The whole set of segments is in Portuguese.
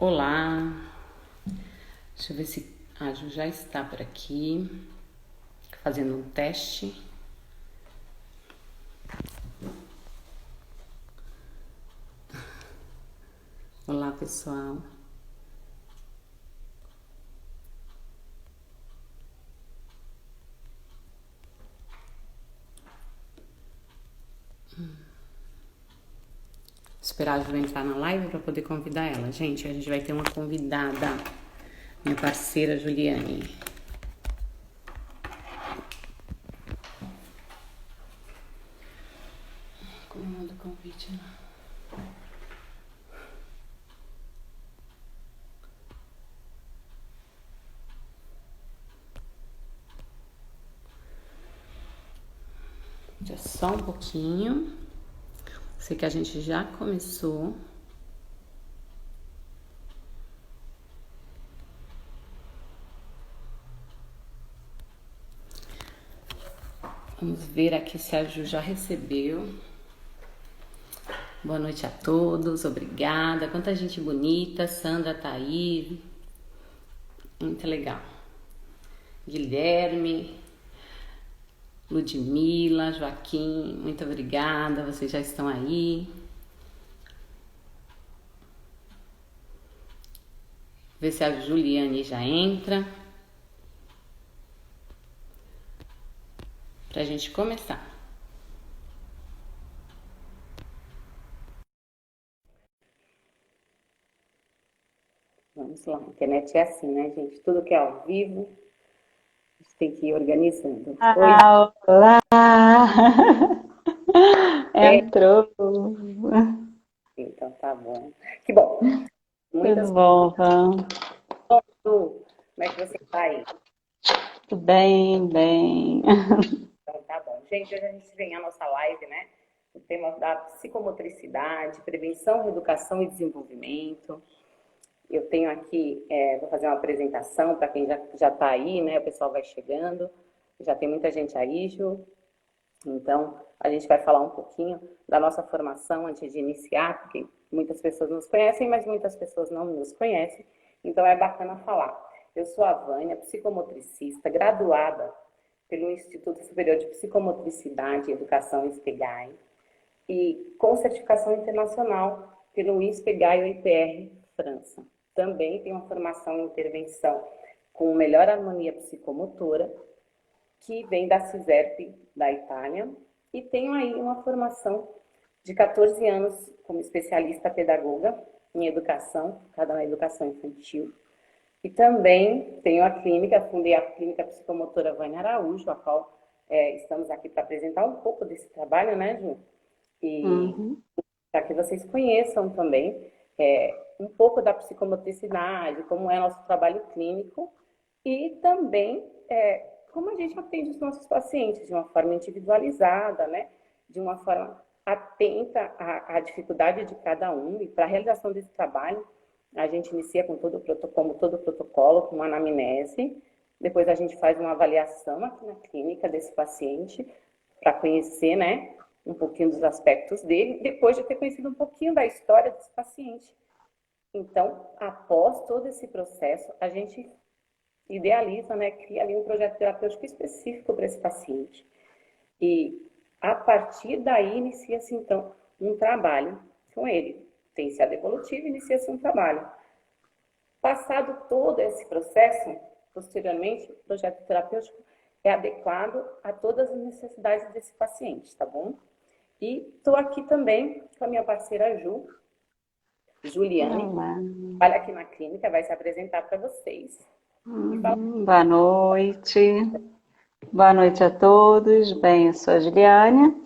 Olá, deixa eu ver se a Ju já está por aqui, fazendo um teste. Olá, pessoal. Esperar a Ju entrar na live para poder convidar ela. Gente, a gente vai ter uma convidada, minha parceira Juliane. Como eu mando o convite lá? Só um pouquinho. Sei que a gente já começou. Vamos ver aqui se a Ju já recebeu. Boa noite a todos, obrigada. Quanta gente bonita. Sandra tá aí. Muito legal. Guilherme, Ludmila, Joaquim, muito obrigada, vocês já estão aí. Ver se a Juliane já entra. Pra gente começar. Vamos lá, a internet é assim, né, gente? Tudo que é ao vivo, a gente tem que ir organizando. Ah, olá! Entrou. Então tá bom. Que bom. Tudo Muitas bom, Van? Como é que você tá aí? Tudo bem, bem. Então tá bom. Gente, hoje a gente vem a nossa live, né? O tema da psicomotricidade, prevenção, educação e desenvolvimento. Eu tenho aqui, vou fazer uma apresentação para quem já está aí, né? O pessoal vai chegando. Já tem muita gente aí, Ju. Então, a gente vai falar um pouquinho da nossa formação antes de iniciar, porque muitas pessoas nos conhecem, mas muitas pessoas não nos conhecem. Então, é bacana falar. Eu sou a Vânia, psicomotricista, graduada pelo Instituto Superior de Psicomotricidade e Educação ISPEGAI e com certificação internacional pelo ISPEGAI ou IPR França. Também tenho uma formação em intervenção com melhor harmonia psicomotora, que vem da CISERP da Itália, e tenho aí uma formação de 14 anos como especialista pedagoga em educação, focada na educação infantil. E também tenho a clínica, fundei a Clínica Psicomotora Vânia Araújo, a qual estamos aqui para apresentar um pouco desse trabalho, né, Ju? E Uhum. para que vocês conheçam também um pouco da psicomotricidade, como é nosso trabalho clínico e também como a gente atende os nossos pacientes de uma forma individualizada, né? De uma forma atenta à dificuldade de cada um. E para a realização desse trabalho, a gente inicia com todo o protocolo, com uma anamnese. Depois a gente faz uma avaliação aqui na clínica desse paciente para conhecer, né, um pouquinho dos aspectos dele, depois de ter conhecido um pouquinho da história desse paciente. Então, após todo esse processo, a gente idealiza, né, cria ali um projeto terapêutico específico para esse paciente. E a partir daí inicia-se então um trabalho com ele. Tem-se a devolutiva e inicia-se um trabalho. Passado todo esse processo, posteriormente, o projeto terapêutico é adequado a todas as necessidades desse paciente, tá bom? E estou aqui também com a minha parceira Juliane, Olá. que trabalha aqui na clínica, vai se apresentar para vocês. E fala. Boa noite. Boa noite a todos. Bem, eu sou a Juliane.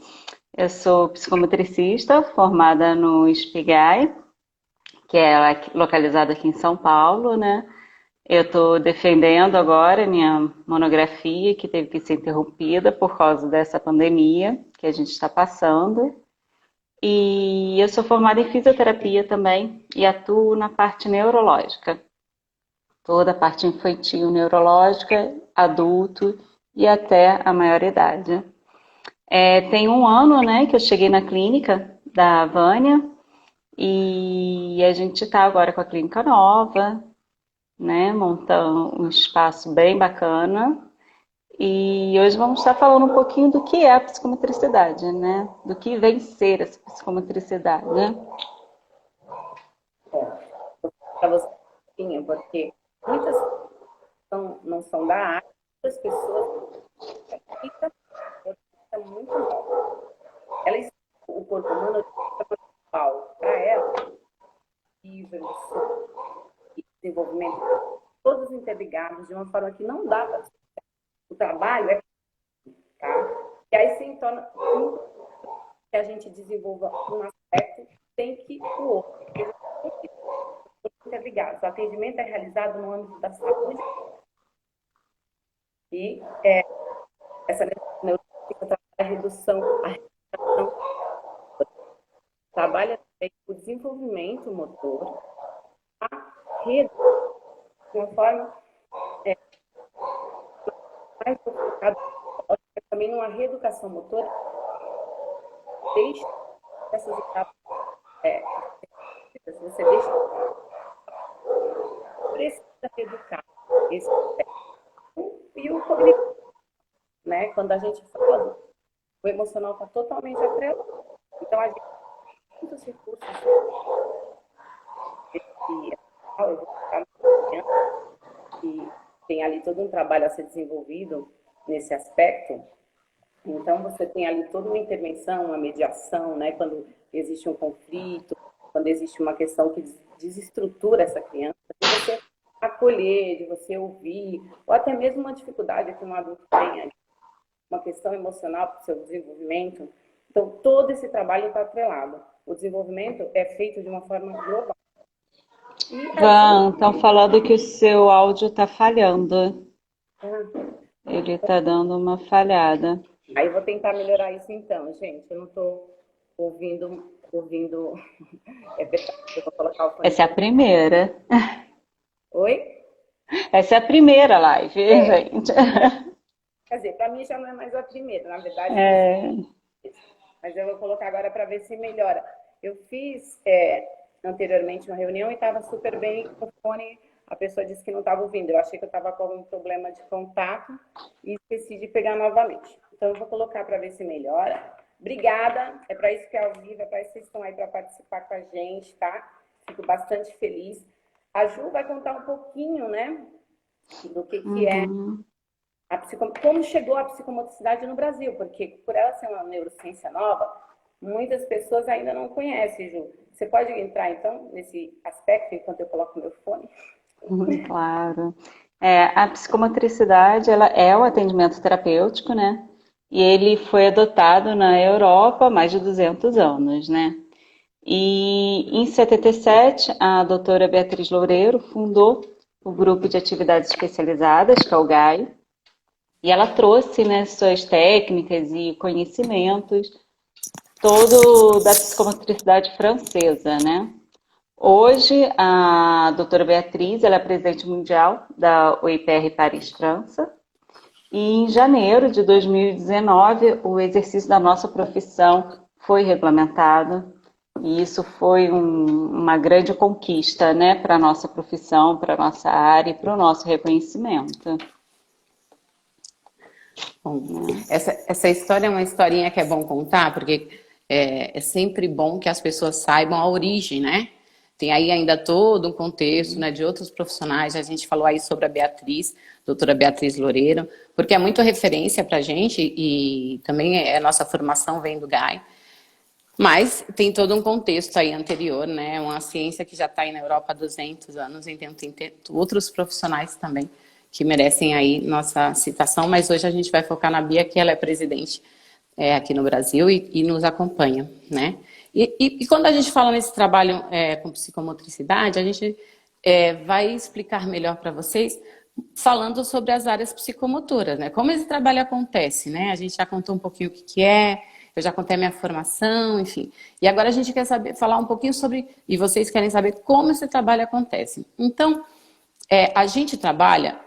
Eu sou psicometricista, formada no ISPEGAI, que é localizado aqui em São Paulo, né? Eu estou defendendo agora minha monografia, que teve que ser interrompida por causa dessa pandemia que a gente está passando. E eu sou formada em fisioterapia também e atuo na parte neurológica. Toda a parte infantil neurológica, adulto e até a maioridade. Tem um ano, né, que eu cheguei na clínica da Vânia e E a gente está agora com a clínica nova, né? Montando um espaço bem bacana. E hoje vamos estar falando um pouquinho do que é a psicomotricidade, né? Do que vem ser essa psicomotricidade, né? Para você, porque muitas não são da área, muitas pessoas ficam muito mal. O corpo humano é principal para ela, evolução e desenvolvimento, todos interligados de uma forma que não dá para. O trabalho é. Tá? E aí se torna que a gente desenvolva um aspecto, tem que o outro. Interligados. O atendimento é realizado no âmbito da saúde e essa neurociência a redução, trabalha também o desenvolvimento motor, a redução de uma forma mais focada também numa reeducação motora, deixa essas etapas, você precisa reeducar esse e o cognitivo, né? Quando a gente fala, o emocional está totalmente atrelado. Então, a gente tem muitos recursos que tem ali todo um trabalho a ser desenvolvido nesse aspecto. Então, você tem ali toda uma intervenção, uma mediação, né? Quando existe um conflito, quando existe uma questão que desestrutura essa criança, de você acolher, de você ouvir, ou até mesmo uma dificuldade que um adulto tenha, uma questão emocional para o seu desenvolvimento. Então, todo esse trabalho está atrelado. O desenvolvimento é feito de uma forma global. Van, estão falando que o seu áudio está falhando. Ele está dando uma falhada. Aí eu vou tentar melhorar isso então, gente. Eu não estou ouvindo. É verdade, eu vou colocar o fone. Essa é a primeira. Oi? Essa é a primeira live, gente. Quer dizer, para mim já não é mais a primeira, na verdade. Mas eu vou colocar agora para ver se melhora. Eu fiz anteriormente uma reunião e estava super bem com o fone. A pessoa disse que não estava ouvindo. Eu achei que eu estava com algum problema de contato e esqueci de pegar novamente. Então, eu vou colocar para ver se melhora. Obrigada. É para isso que é ao vivo, é para isso que vocês estão aí para participar com a gente, tá? Fico bastante feliz. A Ju vai contar um pouquinho, né, do que é como chegou a psicomotricidade no Brasil, porque por ela ser uma neurociência nova, muitas pessoas ainda não conhecem, Ju. Você pode entrar, então, nesse aspecto, enquanto eu coloco o meu fone? Claro. A psicomotricidade, ela é o atendimento terapêutico, né? E ele foi adotado na Europa há mais de 200 anos, né? E em 77, a doutora Beatriz Loureiro fundou o grupo de atividades especializadas, que é o GAI, e ela trouxe, né, suas técnicas e conhecimentos, todo da psicomotricidade francesa, né? Hoje, a doutora Beatriz, ela é presidente mundial da OIPR Paris, França. E em janeiro de 2019, o exercício da nossa profissão foi regulamentado. E isso foi uma grande conquista, né, para a nossa profissão, para a nossa área e para o nosso reconhecimento. Bom, essa história é uma historinha que é bom contar, porque é sempre bom que as pessoas saibam a origem, né? Tem aí ainda todo um contexto, né, de outros profissionais. A gente falou aí sobre a Beatriz, doutora Beatriz Loureiro, porque é muito referência para a gente e também a nossa formação vem do GAI. Mas tem todo um contexto aí anterior, né? Uma ciência que já está aí na Europa há 200 anos, então tem outros profissionais também que merecem aí nossa citação, mas hoje a gente vai focar na Bia, que ela é presidente aqui no Brasil e nos acompanha, né? E quando a gente fala nesse trabalho com psicomotricidade, a gente vai explicar melhor para vocês falando sobre as áreas psicomotoras, né? Como esse trabalho acontece, né? A gente já contou um pouquinho o que é, eu já contei a minha formação, enfim. E agora a gente quer falar um pouquinho sobre, e vocês querem saber como esse trabalho acontece. Então, a gente trabalha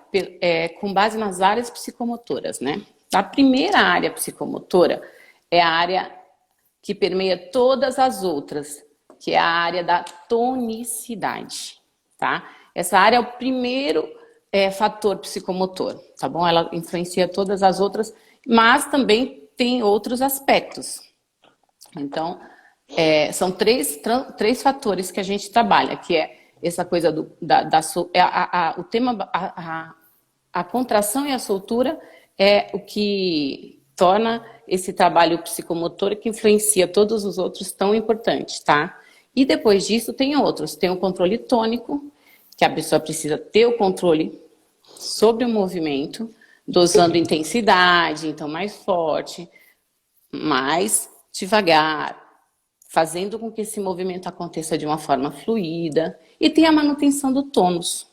com base nas áreas psicomotoras, né? A primeira área psicomotora é a área que permeia todas as outras, que é a área da tonicidade, tá? Essa área é o primeiro fator psicomotor, tá bom? Ela influencia todas as outras, mas também tem outros aspectos. Então, são três fatores que a gente trabalha, que é essa coisa o tema, a contração e a soltura é o que torna esse trabalho psicomotor que influencia todos os outros tão importantes, tá? E depois disso tem outros, tem o controle tônico, que a pessoa precisa ter o controle sobre o movimento, dosando intensidade, então mais forte, mais devagar, fazendo com que esse movimento aconteça de uma forma fluida. E tem a manutenção do tônus.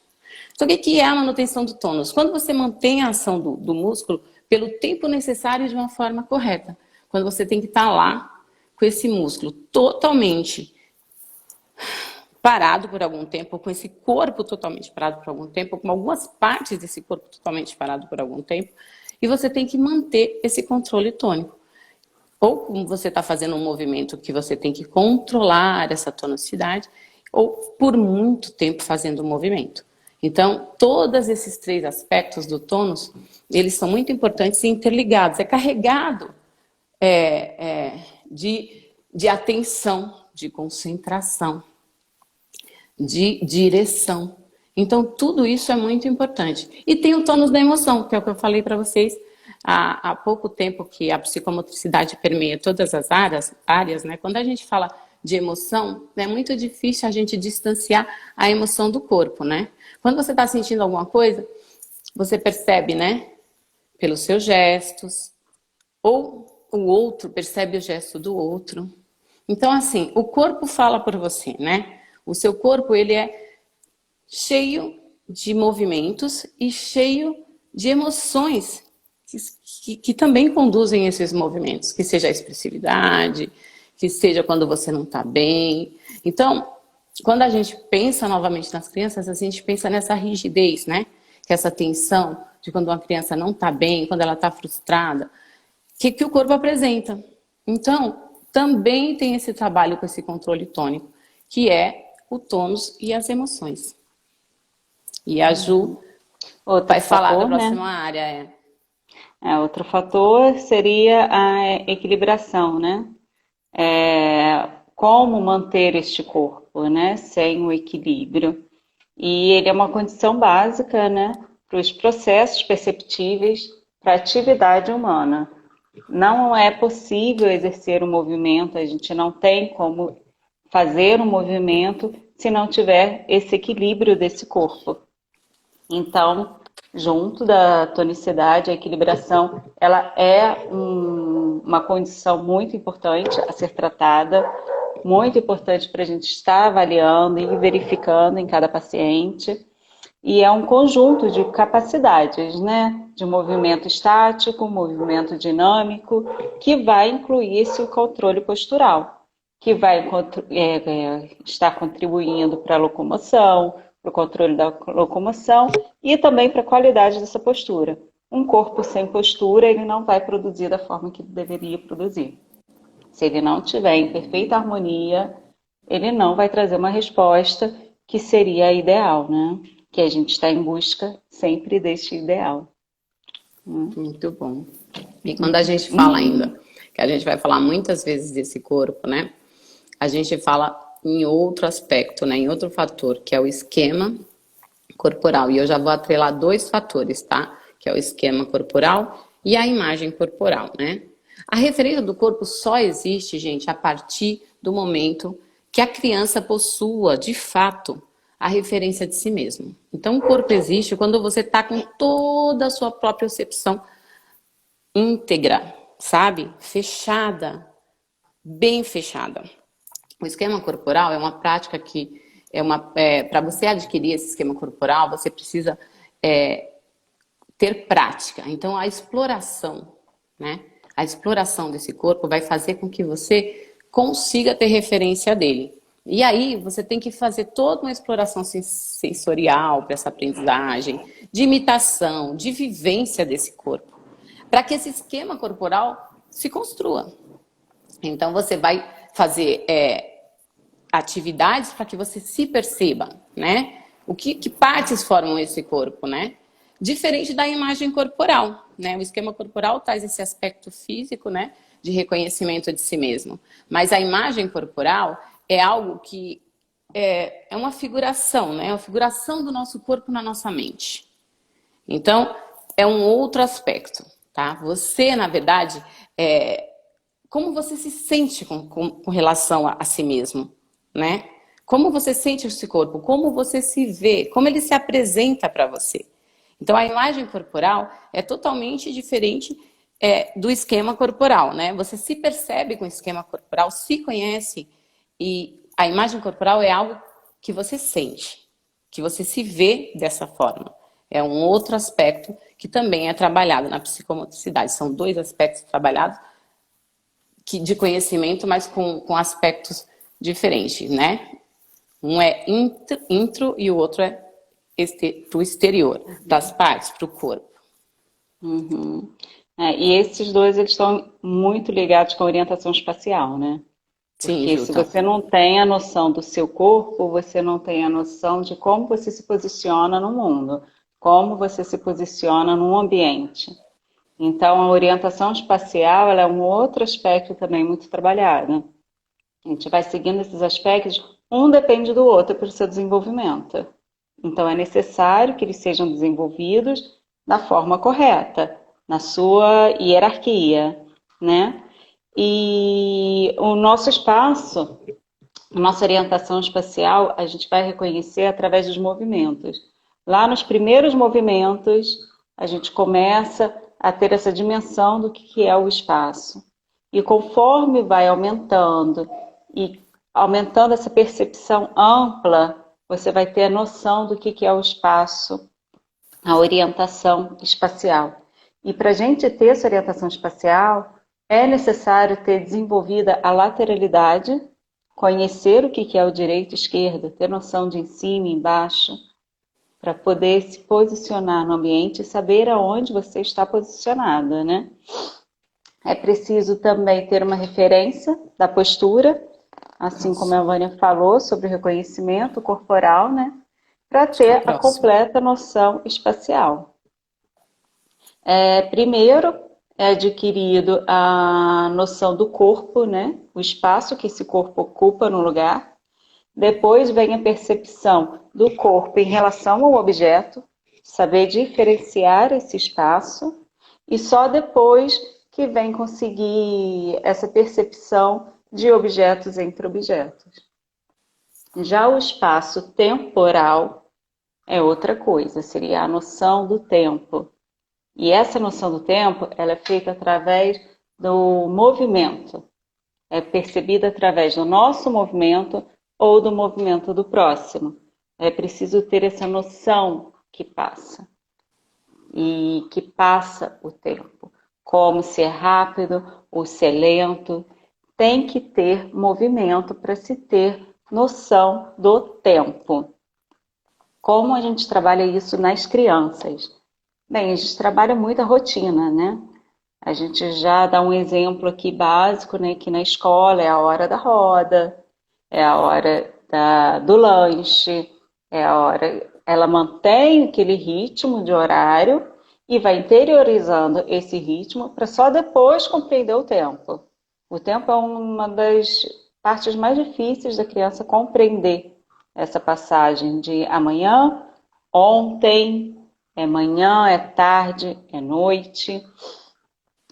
Então, o que é a manutenção do tônus? Quando você mantém a ação do músculo pelo tempo necessário de uma forma correta. Quando você tem que estar lá com esse músculo totalmente parado por algum tempo, com esse corpo totalmente parado por algum tempo, com algumas partes desse corpo totalmente parado por algum tempo, e você tem que manter esse controle tônico. Ou como você está fazendo um movimento que você tem que controlar essa tonicidade, ou por muito tempo fazendo o movimento. Então, todos esses três aspectos do tônus, eles são muito importantes e interligados. É carregado de atenção, de concentração, de direção. Então, tudo isso é muito importante. E tem o tônus da emoção, que é o que eu falei para vocês há pouco tempo, que a psicomotricidade permeia todas as áreas, né? Quando a gente fala de emoção, é muito difícil a gente distanciar a emoção do corpo, né? Quando você está sentindo alguma coisa, você percebe, né? Pelos seus gestos, ou o outro percebe o gesto do outro. Então, assim, o corpo fala por você, né? O seu corpo, ele é cheio de movimentos e cheio de emoções que também conduzem esses movimentos, que seja a expressividade, que seja quando você não está bem. Então, quando a gente pensa novamente nas crianças, a gente pensa nessa rigidez, né? Que é essa tensão de quando uma criança não está bem, quando ela está frustrada, que o corpo apresenta. Então, também tem esse trabalho com esse controle tônico, que é o tônus e as emoções. E a Ju vai falar da próxima área. Outro fator seria a equilibração, né? Como manter este corpo, né? Sem o equilíbrio. E ele é uma condição básica, né? Para os processos perceptíveis para a atividade humana. Não é possível exercer um movimento, a gente não tem como fazer um movimento se não tiver esse equilíbrio desse corpo. Então, junto da tonicidade, a equilibração, ela é uma condição muito importante a ser tratada, muito importante para a gente estar avaliando e verificando em cada paciente. E é um conjunto de capacidades, né? De movimento estático, movimento dinâmico, que vai incluir esse controle postural, que vai estar contribuindo para a locomoção, para o controle da locomoção e também para a qualidade dessa postura. Um corpo sem postura, ele não vai produzir da forma que deveria produzir. Se ele não estiver em perfeita harmonia, ele não vai trazer uma resposta que seria a ideal, né? Que a gente está em busca sempre deste ideal. Muito bom. E quando a gente fala ainda, que a gente vai falar muitas vezes desse corpo, né? A gente fala em outro aspecto, né? Em outro fator, que é o esquema corporal. E eu já vou atrelar dois fatores, tá? Que é o esquema corporal e a imagem corporal, né? A referência do corpo só existe, gente, a partir do momento que a criança possua, de fato, a referência de si mesmo. Então, o corpo existe quando você está com toda a sua própria percepção íntegra, sabe? Fechada, bem fechada. O esquema corporal é uma prática que para você adquirir esse esquema corporal, você precisa ter prática. Então, a exploração, né? A exploração desse corpo vai fazer com que você consiga ter referência dele. E aí, você tem que fazer toda uma exploração sensorial para essa aprendizagem, de imitação, de vivência desse corpo, para que esse esquema corporal se construa. Então, você vai fazer atividades para que você se perceba, né? Que partes formam esse corpo, né? Diferente da imagem corporal, né? O esquema corporal traz esse aspecto físico, né? De reconhecimento de si mesmo. Mas a imagem corporal é algo que é uma figuração, né? É uma figuração do nosso corpo na nossa mente. Então, é um outro aspecto, tá? Você, na verdade, como você se sente com relação a si mesmo, né? Como você sente esse corpo, como você se vê, como ele se apresenta para você. Então, a imagem corporal é totalmente diferente do esquema corporal, né? Você se percebe com o esquema corporal, se conhece, e a imagem corporal é algo que você sente, que você se vê dessa forma. É um outro aspecto que também é trabalhado na psicomotricidade. São dois aspectos trabalhados de conhecimento, mas com aspectos diferentes, né? Um é intro e o outro é para o exterior, das partes, para o corpo. Uhum. E esses dois, eles estão muito ligados com a orientação espacial, né? Sim, Porque Ju, se então. você não tem a noção do seu corpo, você não tem a noção de como você se posiciona no mundo, como você se posiciona no ambiente. Então, a orientação espacial, ela é um outro aspecto também muito trabalhado. A gente vai seguindo esses aspectos, um depende do outro para o seu desenvolvimento. Então, é necessário que eles sejam desenvolvidos da forma correta, na sua hierarquia, né? E o nosso espaço, a nossa orientação espacial, a gente vai reconhecer através dos movimentos. Lá nos primeiros movimentos, a gente começa a ter essa dimensão do que é o espaço. E conforme vai aumentando e aumentando essa percepção ampla, você vai ter a noção do que é o espaço, a orientação espacial. E para a gente ter essa orientação espacial, é necessário ter desenvolvida a lateralidade, conhecer o que é o direito e esquerda, ter noção de em cima e embaixo, para poder se posicionar no ambiente e saber aonde você está posicionada, né? É preciso também ter uma referência da postura, assim como a Vânia falou sobre o reconhecimento corporal, né? Para ter a completa noção espacial. Primeiro é adquirido a noção do corpo, né? O espaço que esse corpo ocupa no lugar. Depois vem a percepção do corpo em relação ao objeto, saber diferenciar esse espaço, e só depois que vem conseguir essa percepção de objetos entre objetos. Já o espaço temporal é outra coisa, seria a noção do tempo. E essa noção do tempo, ela é feita através do movimento. É percebida através do nosso movimento ou do movimento do próximo. É preciso ter essa noção que passa. E que passa o tempo. Como se é rápido ou se é lento. Tem que ter movimento para se ter noção do tempo. Como a gente trabalha isso nas crianças? Bem, a gente trabalha muito a rotina, né? A gente já dá um exemplo aqui básico, né? Que na escola é a hora da roda, é a hora do lanche, é a hora... Ela mantém aquele ritmo de horário e vai interiorizando esse ritmo para só depois compreender o tempo. O tempo é uma das partes mais difíceis da criança compreender essa passagem de amanhã, ontem, é manhã, é tarde, é noite.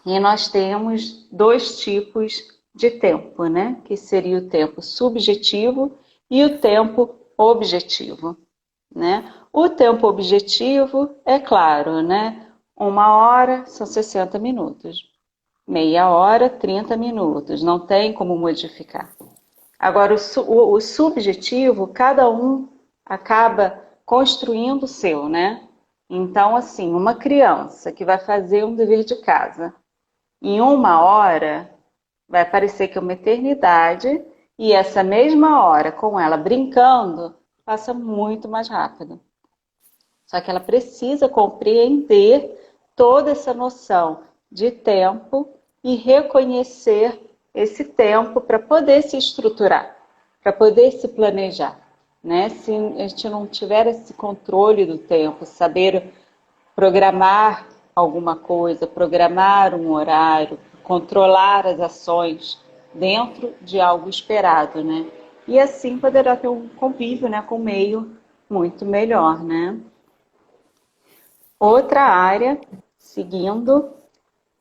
E nós temos dois tipos de tempo, né? Que seria o tempo subjetivo e o tempo objetivo, né? O tempo objetivo é claro, né? 1 hora são 60 minutos. Meia hora, 30 minutos. Não tem como modificar. Agora, o subjetivo, cada um acaba construindo o seu, né? Então, assim, uma criança que vai fazer um dever de casa, em 1 hora, vai parecer que é uma eternidade, e essa mesma hora, com ela brincando, passa muito mais rápido. Só que ela precisa compreender toda essa noção de tempo e reconhecer esse tempo para poder se estruturar. para poder se planejar, né? Se a gente não tiver esse controle do tempo, saber programar alguma coisa, programar um horário, controlar as ações dentro de algo esperado, né? E assim poderá ter um convívio, né, com o meio muito melhor, né? Outra área, seguindo,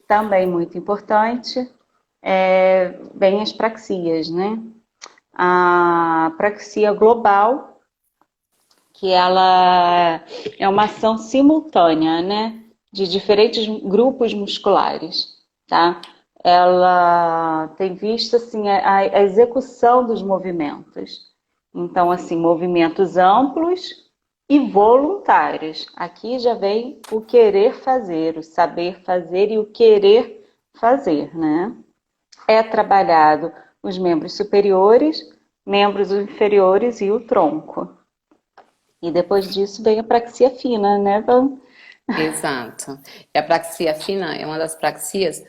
também muito importante, bem as praxias, né? A praxia global, que ela é uma ação simultânea, né, de diferentes grupos musculares, tá? Ela tem visto assim a execução dos movimentos. Então, assim, movimentos amplos e voluntários. Aqui já vem o querer fazer, o saber fazer e o querer fazer, né? É trabalhado os membros superiores, membros inferiores e o tronco. E depois disso vem a praxia fina, né, Van? Exato. E a praxia fina é uma das praxias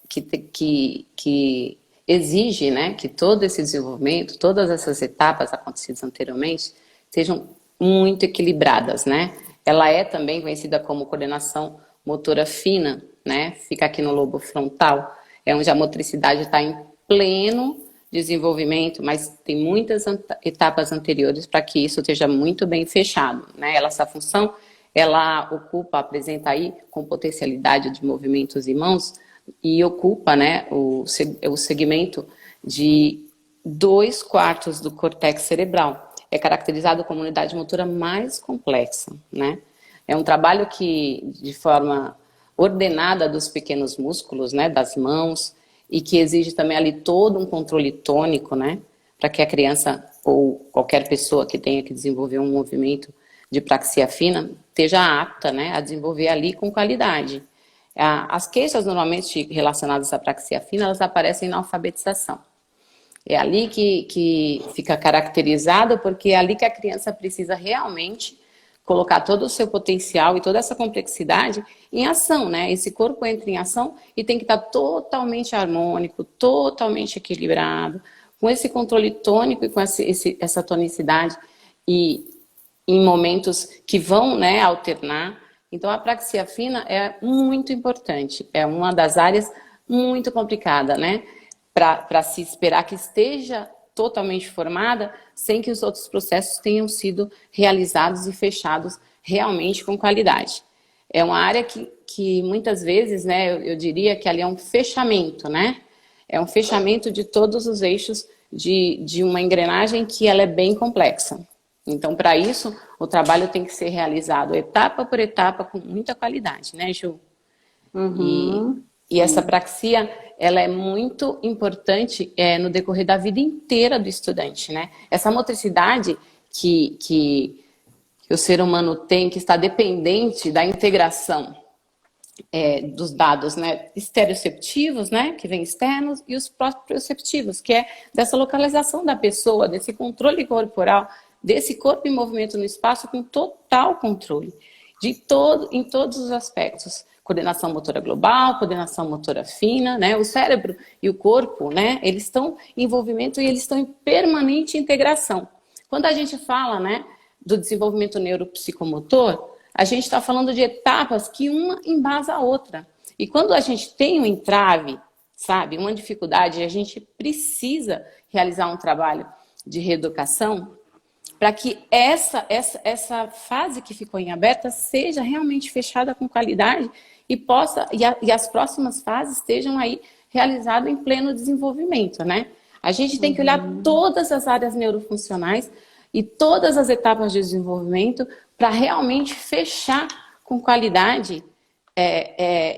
que exige, né, que todo esse desenvolvimento, todas essas etapas acontecidas anteriormente, sejam muito equilibradas, né? Ela é também conhecida como coordenação motora fina, né? Fica aqui no lobo frontal, é onde a motricidade está em pleno desenvolvimento, mas tem muitas etapas anteriores para que isso esteja muito bem fechado, né? Essa função, ela ocupa, apresenta aí com potencialidade de movimentos em mãos e ocupa, né, o segmento de 2/4 do córtex cerebral. É caracterizado como a unidade motora mais complexa, né? É um trabalho que, de forma ordenada dos pequenos músculos, né, das mãos, e que exige também ali todo um controle tônico, né, para que a criança ou qualquer pessoa que tenha que desenvolver um movimento de praxia fina esteja apta, né, a desenvolver ali com qualidade. As queixas normalmente relacionadas à praxia fina, elas aparecem na alfabetização. É ali que fica caracterizado, porque é ali que a criança precisa realmente colocar todo o seu potencial e toda essa complexidade em ação, né? Esse corpo entra em ação e tem que estar totalmente harmônico, totalmente equilibrado, com esse controle tônico e com essa tonicidade e em momentos que vão, né, alternar. Então a praxia fina é muito importante, é uma das áreas muito complicada, né? Para se esperar que esteja totalmente formada, sem que os outros processos tenham sido realizados e fechados realmente com qualidade. É uma área que muitas vezes, né, eu diria que ali é um fechamento, né? É um fechamento de todos os eixos de uma engrenagem que ela é bem complexa. Então, para isso, o trabalho tem que ser realizado etapa por etapa com muita qualidade, né, Ju? E essa praxia, ela é muito importante no decorrer da vida inteira do estudante, né? Essa motricidade que o ser humano tem, que está dependente da integração dos dados, né, estereoceptivos, né, que vêm externos, e os proprioceptivos, que é dessa localização da pessoa, desse controle corporal, desse corpo em movimento no espaço com total controle, em todos os aspectos. Coordenação motora global, coordenação motora fina, né? O cérebro e o corpo, né? Eles estão em envolvimento e eles estão em permanente integração. Quando a gente fala, né, do desenvolvimento neuropsicomotor, a gente está falando de etapas que uma embasa a outra. E quando a gente tem um entrave, sabe, uma dificuldade, a gente precisa realizar um trabalho de reeducação para que essa fase que ficou em aberta seja realmente fechada com qualidade e as próximas fases estejam aí realizadas em pleno desenvolvimento, né? A gente tem que olhar todas as áreas neurofuncionais e todas as etapas de desenvolvimento para realmente fechar com qualidade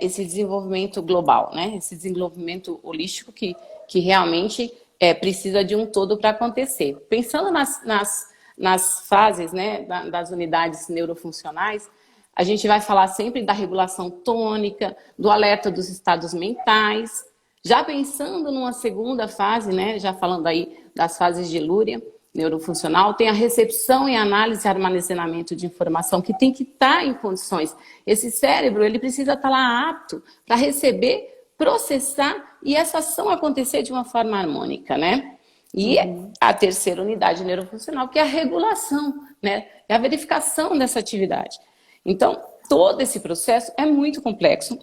esse desenvolvimento global, né? Esse desenvolvimento holístico que realmente precisa de um todo para acontecer. Pensando nas fases, né, das unidades neurofuncionais, a gente vai falar sempre da regulação tônica, do alerta dos estados mentais. Já pensando numa segunda fase, né, já falando aí das fases de Lúria, neurofuncional, tem a recepção e análise e armazenamento de informação, que tem que estar em condições. Esse cérebro, ele precisa estar lá apto para receber, processar e essa ação acontecer de uma forma harmônica, né? E a terceira unidade neurofuncional, que é a regulação, né? É a verificação dessa atividade. Então, todo esse processo é muito complexo.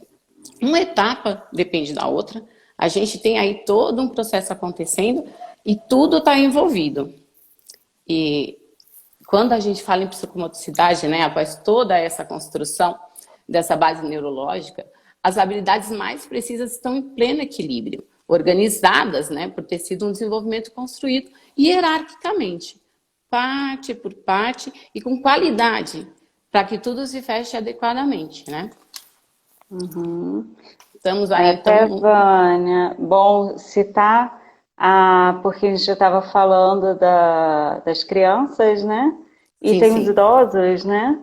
Uma etapa depende da outra. A gente tem aí todo um processo acontecendo e tudo está envolvido. E quando a gente fala em psicomotricidade, né, após toda essa construção dessa base neurológica, as habilidades mais precisas estão em pleno equilíbrio, organizadas, né, por ter sido um desenvolvimento construído hierarquicamente, parte por parte e com qualidade, para que tudo se feche adequadamente, né? Estamos aí, Até, então... Vânia, bom citar, porque a gente já estava falando das crianças, né? E Sim, tem os sim, idosos, né?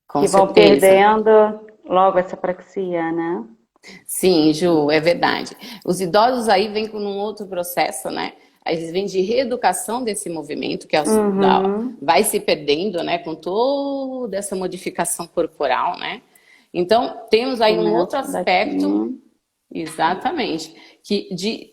com Que vão certeza. perdendo logo essa praxia, né? Sim, Ju, é verdade. Os idosos aí vêm com um outro processo, né? Aí eles vêm de reeducação desse movimento, que é Uhum. vai se perdendo, né? Com toda essa modificação corporal, né? Então, temos aí um outro Começa aspecto, daqui. exatamente,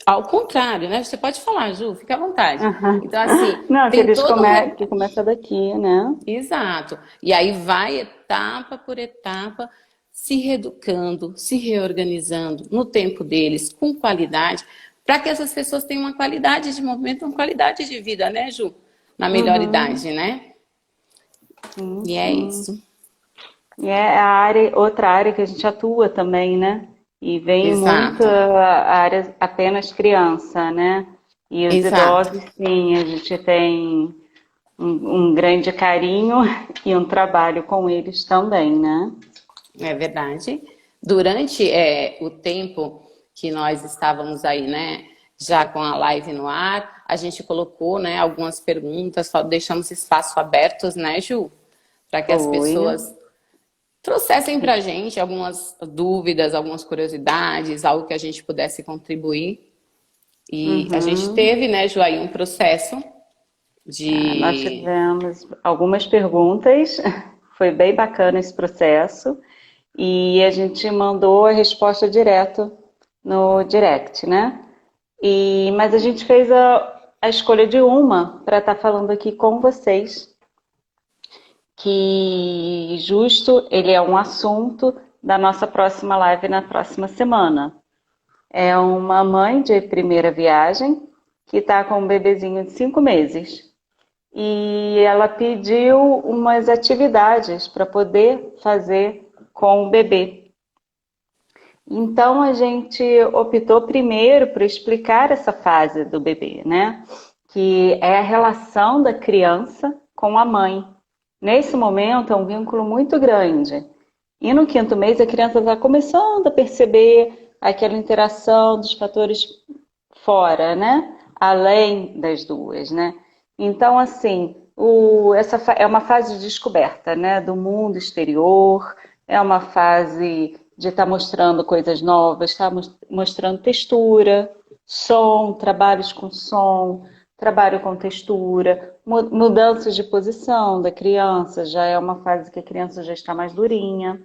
ao contrário, né? Você pode falar, Ju, fica à vontade. Aham. Então, assim, Não, tem todo um, que começa daqui, né? exato. E aí vai etapa por etapa, se reeducando, se reorganizando no tempo deles, com qualidade, para que essas pessoas tenham uma qualidade de movimento, uma qualidade de vida, né, Ju? Na melhor Uhum. idade, né? Sim, E é sim. isso. E é a área, outra área que a gente atua também, né? E vem muito Exato, a área apenas criança, né? E os exato. idosos, sim, a gente tem um grande carinho e um trabalho com eles também, né? É verdade. Durante o tempo que nós estávamos aí, né, já com a live no ar, a gente colocou, né, algumas perguntas, só deixamos espaço abertos, né, Ju, para que as Foi. pessoas trouxessem para a gente algumas dúvidas, algumas curiosidades, algo que a gente pudesse contribuir. E a gente Uhum. teve, né, Ju, aí um processo Nós de... tivemos algumas perguntas, foi bem bacana esse processo, e a gente mandou a resposta direto no direct, né? Mas a gente fez a escolha de uma para estar falando aqui com vocês, que justo ele é um assunto da nossa próxima live na próxima semana. É uma mãe de primeira viagem que está com um bebezinho de 5 meses. E ela pediu umas atividades para poder fazer com o bebê. Então a gente optou primeiro por explicar essa fase do bebê, né? Que é a relação da criança com a mãe. Nesse momento é um vínculo muito grande. E no quinto mês a criança está começando a perceber aquela interação dos fatores fora, né? Além das duas, né? Então, assim, essa é uma fase de descoberta, né? Do mundo exterior, é uma fase de estar mostrando coisas novas, estar mostrando textura, som, trabalhos com som, trabalho com textura, mudanças de posição da criança, já é uma fase que a criança já está mais durinha,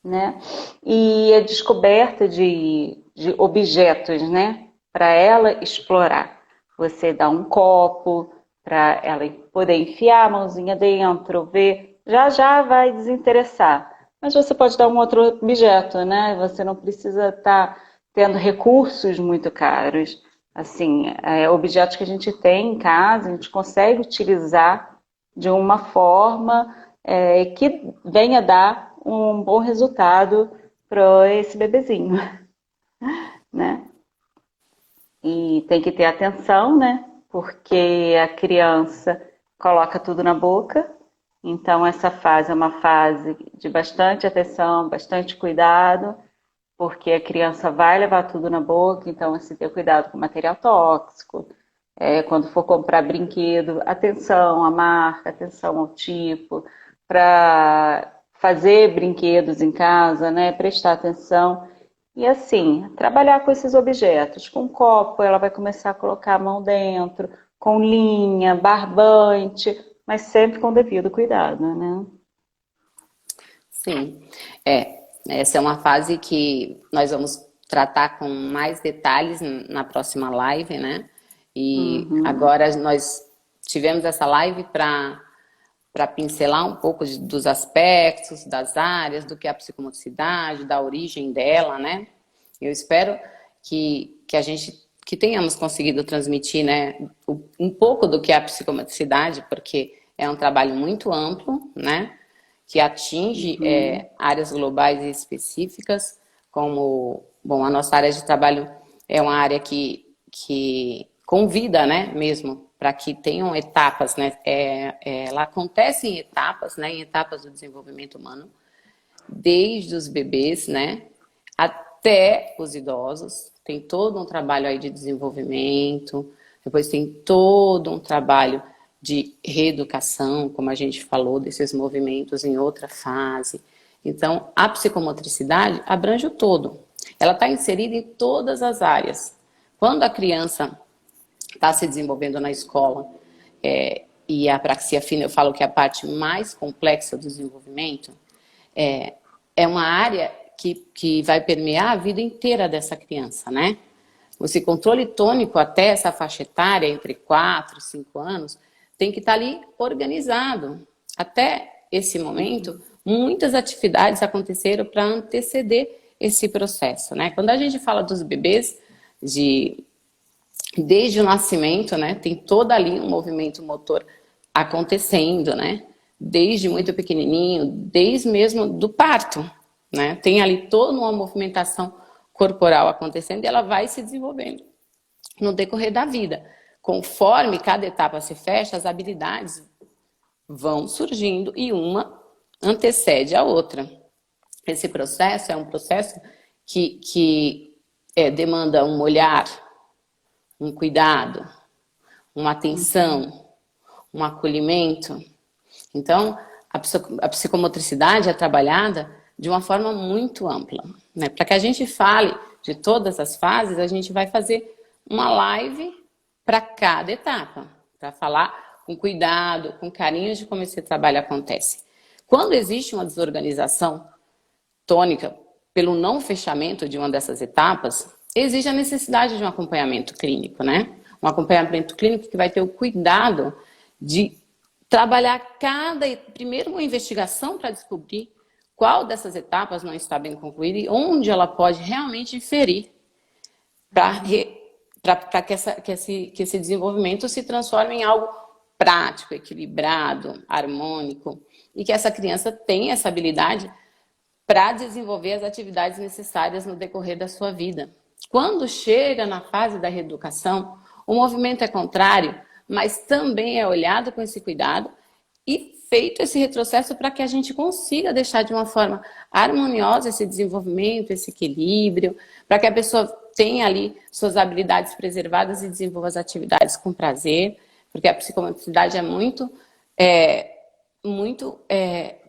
né? E a descoberta de objetos, né? Para ela explorar. Você dá um copo para ela poder enfiar a mãozinha dentro, ver, já já vai desinteressar. Mas você pode dar um outro objeto, né? Você não precisa estar tendo recursos muito caros. Assim, objetos que a gente tem em casa, a gente consegue utilizar de uma forma que venha dar um bom resultado para esse bebezinho, né? E tem que ter atenção, né? Porque a criança coloca tudo na boca, então essa fase é uma fase de bastante atenção, bastante cuidado, porque a criança vai levar tudo na boca, então assim, ter cuidado com material tóxico. Quando for comprar brinquedo, atenção à marca, atenção ao tipo, para fazer brinquedos em casa, né? Prestar atenção. E assim, trabalhar com esses objetos. Com copo, ela vai começar a colocar a mão dentro, com linha, barbante, mas sempre com devido cuidado, né? Sim, essa é uma fase que nós vamos tratar com mais detalhes na próxima live, né? E Uhum. agora nós tivemos essa live para pincelar um pouco dos aspectos, das áreas, do que é a psicomotricidade, da origem dela, né? Eu espero que a gente que tenhamos conseguido transmitir, né, um pouco do que é a psicomotricidade, porque é um trabalho muito amplo, né, que atinge Uhum. áreas globais e específicas, como, bom, a nossa área de trabalho é uma área que convida, né, mesmo, para que tenham etapas, né, ela acontece em etapas, né, em etapas do desenvolvimento humano, desde os bebês, né, até os idosos. Tem todo um trabalho aí de desenvolvimento, depois tem todo um trabalho de reeducação, como a gente falou, desses movimentos em outra fase. Então, a psicomotricidade abrange o todo. Ela está inserida em todas as áreas. Quando a criança está se desenvolvendo na escola, e a apraxia fina, eu falo que é a parte mais complexa do desenvolvimento, é uma área que vai permear a vida inteira dessa criança, né? Esse controle tônico até essa faixa etária, entre 4 e 5 anos, tem que estar ali organizado. Até esse momento, muitas atividades aconteceram para anteceder esse processo, né? Quando a gente fala dos bebês, desde o nascimento, né, tem todo ali um movimento motor acontecendo, né? Desde muito pequenininho, desde mesmo do parto, né? Tem ali toda uma movimentação corporal acontecendo e ela vai se desenvolvendo no decorrer da vida. Conforme cada etapa se fecha, as habilidades vão surgindo e uma antecede a outra. Esse processo é um processo que demanda um olhar, um cuidado, uma Uhum. atenção, um acolhimento. Então, a psicomotricidade é trabalhada de uma forma muito ampla, né? Para que a gente fale de todas as fases, a gente vai fazer uma live para cada etapa, para falar com cuidado, com carinho de como esse trabalho acontece. Quando existe uma desorganização tônica pelo não fechamento de uma dessas etapas, existe a necessidade de um acompanhamento clínico, né? Um acompanhamento clínico que vai ter o cuidado de trabalhar primeiro uma investigação para descobrir qual dessas etapas não está bem concluída e onde ela pode realmente inferir para que esse desenvolvimento se transforme em algo prático, equilibrado, harmônico e que essa criança tenha essa habilidade para desenvolver as atividades necessárias no decorrer da sua vida. Quando chega na fase da reeducação, o movimento é contrário, mas também é olhado com esse cuidado e feito esse retrocesso para que a gente consiga deixar de uma forma harmoniosa esse desenvolvimento, esse equilíbrio, para que a pessoa tenha ali suas habilidades preservadas e desenvolva as atividades com prazer, porque a psicomotricidade é muito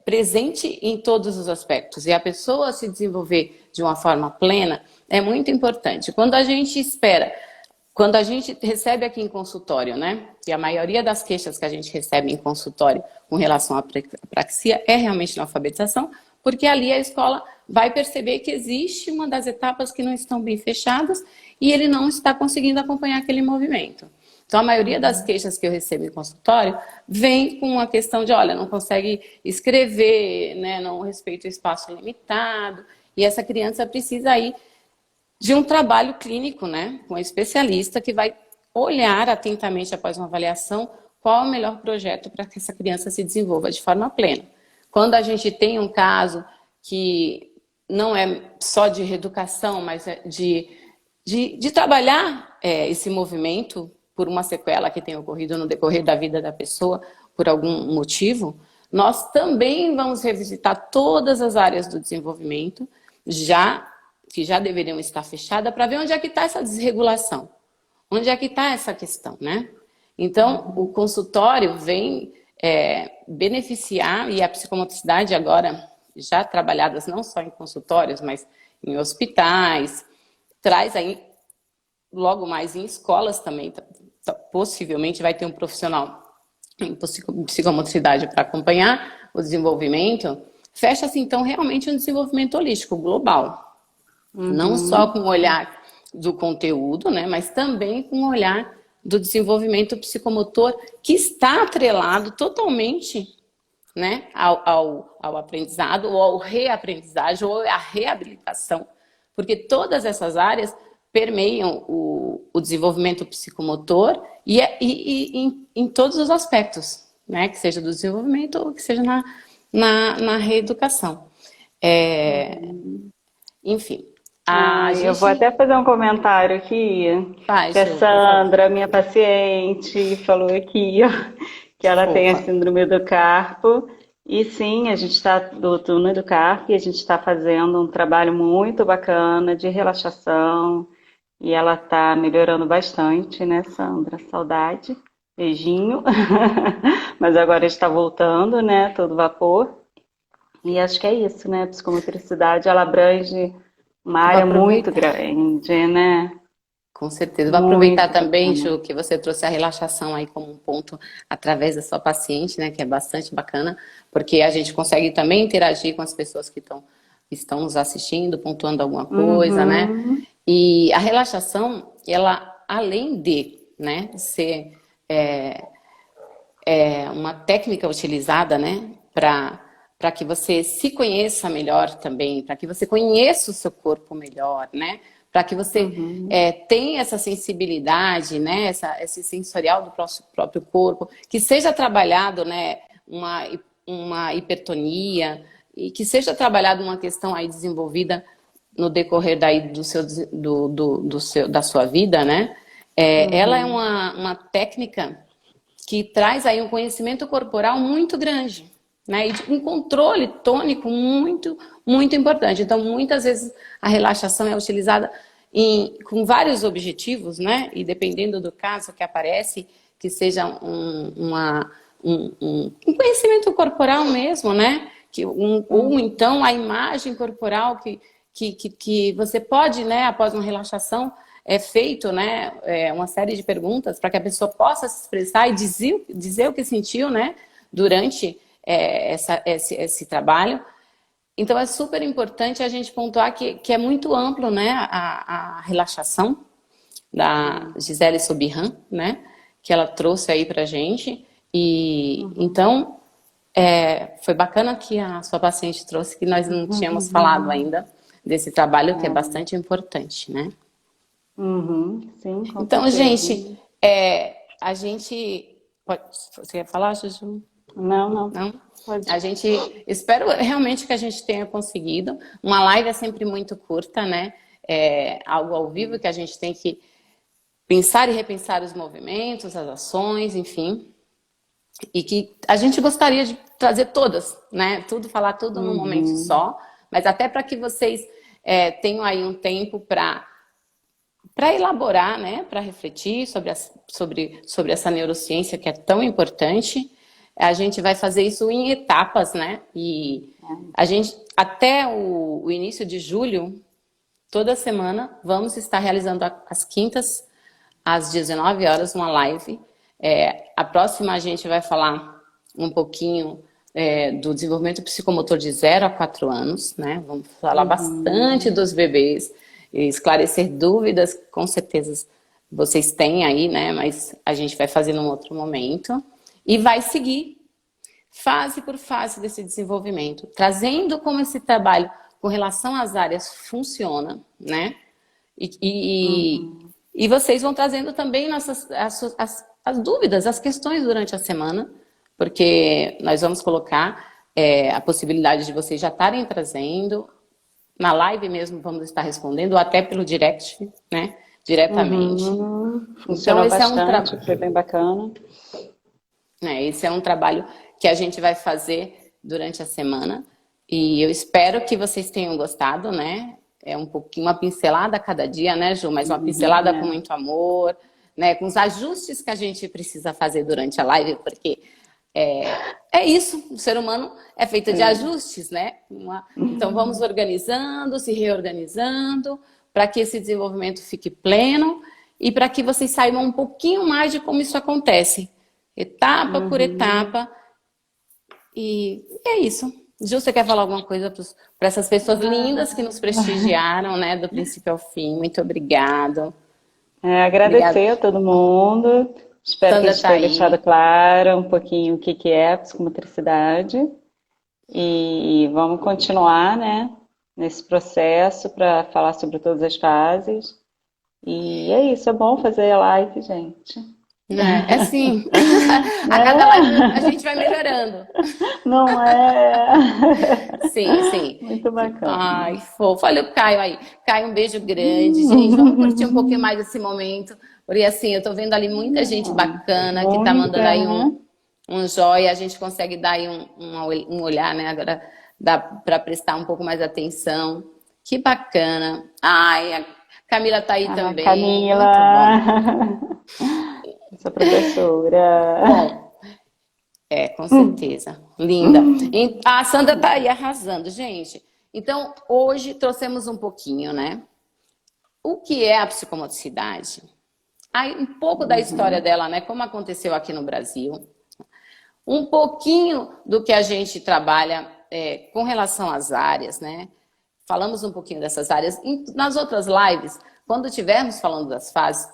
presente em todos os aspectos. E a pessoa se desenvolver de uma forma plena é muito importante. Quando a gente recebe aqui em consultório, né? E a maioria das queixas que a gente recebe em consultório com relação à apraxia é realmente na alfabetização, porque ali a escola vai perceber que existe uma das etapas que não estão bem fechadas e ele não está conseguindo acompanhar aquele movimento. Então, a maioria das Uhum. queixas que eu recebo em consultório vem com a questão de, olha, não consegue escrever, né, não respeita o espaço limitado, e essa criança precisa aí de um trabalho clínico, né, com um especialista que vai olhar atentamente após uma avaliação qual é o melhor projeto para que essa criança se desenvolva de forma plena. Quando a gente tem um caso que não é só de reeducação, mas é de trabalhar esse movimento por uma sequela que tem ocorrido no decorrer da vida da pessoa, por algum motivo, nós também vamos revisitar todas as áreas do desenvolvimento, que já deveriam estar fechadas, para ver onde é que está essa desregulação, onde é que está essa questão, né? Então, o Uhum. consultório vem beneficiar, e a psicomotricidade agora, já trabalhadas não só em consultórios, mas em hospitais, traz aí logo mais em escolas também, possivelmente vai ter um profissional em psicomotricidade para acompanhar o desenvolvimento. Fecha-se então realmente um desenvolvimento holístico global, não só com Uhum. o olhar do conteúdo, né, mas também com o olhar do desenvolvimento psicomotor, que está atrelado totalmente, né, ao aprendizado, ou ao reaprendizagem, ou à reabilitação, porque todas essas áreas permeiam o desenvolvimento psicomotor em todos os aspectos, né, que seja do desenvolvimento ou que seja na reeducação. Enfim, Eu vou até fazer um comentário aqui, faz, que a Ju, por favor. Sandra, minha paciente, falou aqui, ó, que ela tem a Fofa. síndrome do carpo. E sim, a gente está do túnel do carpo e a gente está fazendo um trabalho muito bacana de relaxação. E ela está melhorando bastante, né, Sandra? Saudade. Beijinho. Mas agora está voltando, né? Todo vapor. E acho que é isso, né? A psicomotricidade, ela abrange uma Eu vou área muito aproveitar. grande, né? Com certeza. Vou aproveitar Muito também, bacana. Ju, que você trouxe a relaxação aí como um ponto através da sua paciente, né? Que é bastante bacana, porque a gente consegue também interagir com as pessoas que estão nos assistindo, pontuando alguma coisa, né? Uhum, E a relaxação, ela, além de, né, ser uma técnica utilizada, né, para que você se conheça melhor também, para que você conheça o seu corpo melhor, né, para que você uhum, tenha essa sensibilidade, né, esse sensorial do próprio corpo, que seja trabalhado, né, uma hipertonia e que seja trabalhado uma questão aí desenvolvida no decorrer daí da sua vida, né? Ela é uhum, uma técnica que traz aí um conhecimento corporal muito grande, né? E um controle tônico muito, muito importante. Então, muitas vezes a relaxação é utilizada com vários objetivos, né? E dependendo do caso que aparece, que seja um conhecimento corporal mesmo, né? Ou uhum, então a imagem corporal que você pode, né, após uma relaxação, feito, né, uma série de perguntas para que a pessoa possa se expressar e dizer o que sentiu, né, durante esse trabalho. Então é super importante a gente pontuar que é muito amplo, né, a relaxação da sim, Gisele Sobiran, né, que ela trouxe aí para gente. E uhum, então foi bacana que a sua paciente trouxe, que nós não tínhamos falado uhum, ainda desse trabalho que é é, bastante importante, né? uhum, sim, com Então, certeza. gente, a gente. Você quer falar, Juju? Não, não, Não? A pode. gente. Espero realmente que a gente tenha conseguido. Uma live é sempre muito curta, né? Algo ao vivo que a gente tem que pensar e repensar os movimentos, as ações, enfim. E que a gente gostaria de trazer todas, né? Falar tudo num momento Uhum, só, mas até para que vocês tenham aí um tempo para elaborar, né, para refletir sobre essa neurociência que é tão importante. A gente vai fazer isso em etapas, né? E a gente, até o início de julho, toda semana, vamos estar realizando às quintas, às 19 horas, uma live. A próxima a gente vai falar um pouquinho do desenvolvimento psicomotor de 0 a 4 anos, né? Vamos falar bastante uhum, dos bebês, esclarecer dúvidas, com certeza vocês têm aí, né? Mas a gente vai fazer num outro momento. E vai seguir fase por fase desse desenvolvimento, trazendo como esse trabalho com relação às áreas funciona, né? E, e, uhum, e vocês vão trazendo também as dúvidas, as questões durante a semana, porque nós vamos colocar a possibilidade de vocês já estarem trazendo, na live mesmo vamos estar respondendo, ou até pelo direct, né? Diretamente. Então, funcionou bastante, foi bem bacana. esse é um trabalho que a gente vai fazer durante a semana. E eu espero que vocês tenham gostado, né? É um pouquinho, uma pincelada a cada dia, né, Ju? Mas uma Uhum, pincelada com é. muito amor, né? Com os ajustes que a gente precisa fazer durante a live, porque é isso, o ser humano é feito de É. ajustes, né? Então vamos organizando, se reorganizando, para que esse desenvolvimento fique pleno e para que vocês saibam um pouquinho mais de como isso acontece, etapa por Uhum. etapa. E é isso. Ju, você quer falar alguma coisa para essas pessoas lindas que nos Ah, prestigiaram, né, do princípio ao fim? Muito obrigada. Obrigada. Agradecer a todo mundo. Espero que a Sandra gente tá tenha deixado aí. claro um pouquinho o que que é a psicomotricidade. E vamos continuar, né, nesse processo para falar sobre todas as fases. E é isso, é bom fazer a live, gente. É assim, a cada live a Né? gente vai melhorando. Não é? Sim, sim. Muito Ai, bacana. fofo. Olha o Caio aí. Caio, um beijo grande. Gente, vamos curtir um pouquinho mais esse momento. Porque assim, eu tô vendo ali muita gente bacana que tá mandando Muita, aí né? um joia. A gente consegue dar aí um olhar, né? Agora dá para prestar um pouco mais atenção. Que bacana. Ai, a Camila tá aí A também. Muito bom. Camila, essa professora. Bom, com certeza. Linda. A Sandra tá aí arrasando, gente. Então, hoje trouxemos um pouquinho, né? O que é a psicomotricidade? Aí, um pouco da história Uhum, dela, né? Como aconteceu aqui no Brasil. Um pouquinho do que a gente trabalha com relação às áreas, né? Falamos um pouquinho dessas áreas. Nas outras lives, quando estivermos falando das fases,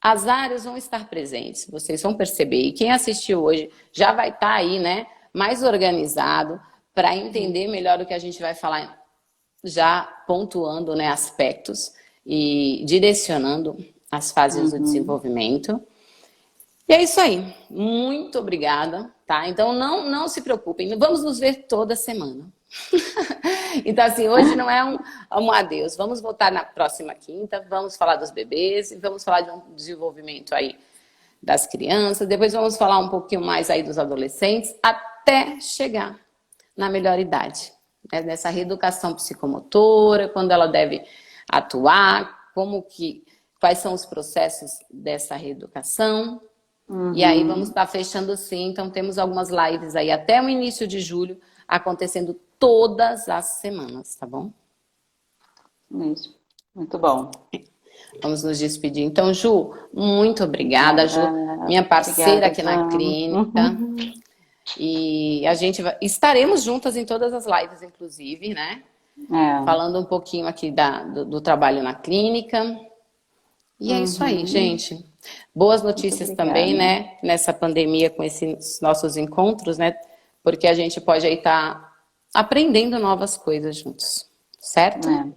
as áreas vão estar presentes, vocês vão perceber. E quem assistiu hoje já vai estar aí, né? Mais organizado para entender melhor o que a gente vai falar, já pontuando, né, aspectos e direcionando as fases do uhum. desenvolvimento. E é isso aí. Muito obrigada, tá? Então não se preocupem, vamos nos ver toda semana. Então, assim, hoje não é um adeus. Vamos voltar na próxima quinta, vamos falar dos bebês e vamos falar de um desenvolvimento aí das crianças. Depois vamos falar um pouquinho mais aí dos adolescentes, até chegar na melhor idade, né? Nessa reeducação psicomotora, quando ela deve atuar, quais são os processos dessa reeducação. E aí vamos Uhum. estar fechando sim, então temos algumas lives aí até o início de julho, acontecendo todas as semanas, tá bom? Isso. Muito bom. Vamos nos despedir. Então, Ju, muito obrigada, Ju, Ah, minha parceira obrigada, aqui na João. clínica. E a gente estaremos juntas em todas as lives, inclusive, né? É. Falando um pouquinho aqui do trabalho na clínica. E é isso aí, Uhum. gente. Boas Muito notícias também, obrigada. né? Nessa pandemia, com esses nossos encontros, né? Porque a gente pode aí estar aprendendo novas coisas juntos, certo? É.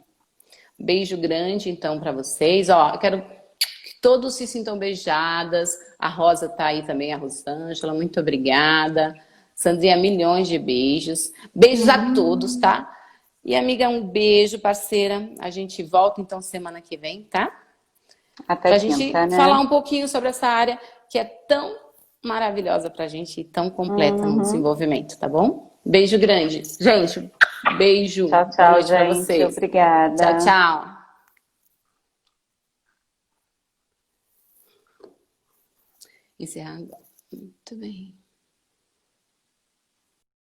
Beijo grande, então, para vocês. Ó, eu quero que todos se sintam beijadas. A Rosa tá aí também, a Rosângela. Muito obrigada. Sandrinha, milhões de beijos. Beijos a todos, tá? E, amiga, um beijo, parceira. A gente volta, então, semana que vem, tá? Até Pra quinta, gente né? falar um pouquinho sobre essa área que é tão maravilhosa pra gente e tão completa no Uhum. desenvolvimento, tá bom? Beijo grande. Gente, beijo. Tchau, Boa tchau, noite pra gente. vocês. Tchau, Obrigada. tchau. Encerrando. Muito bem.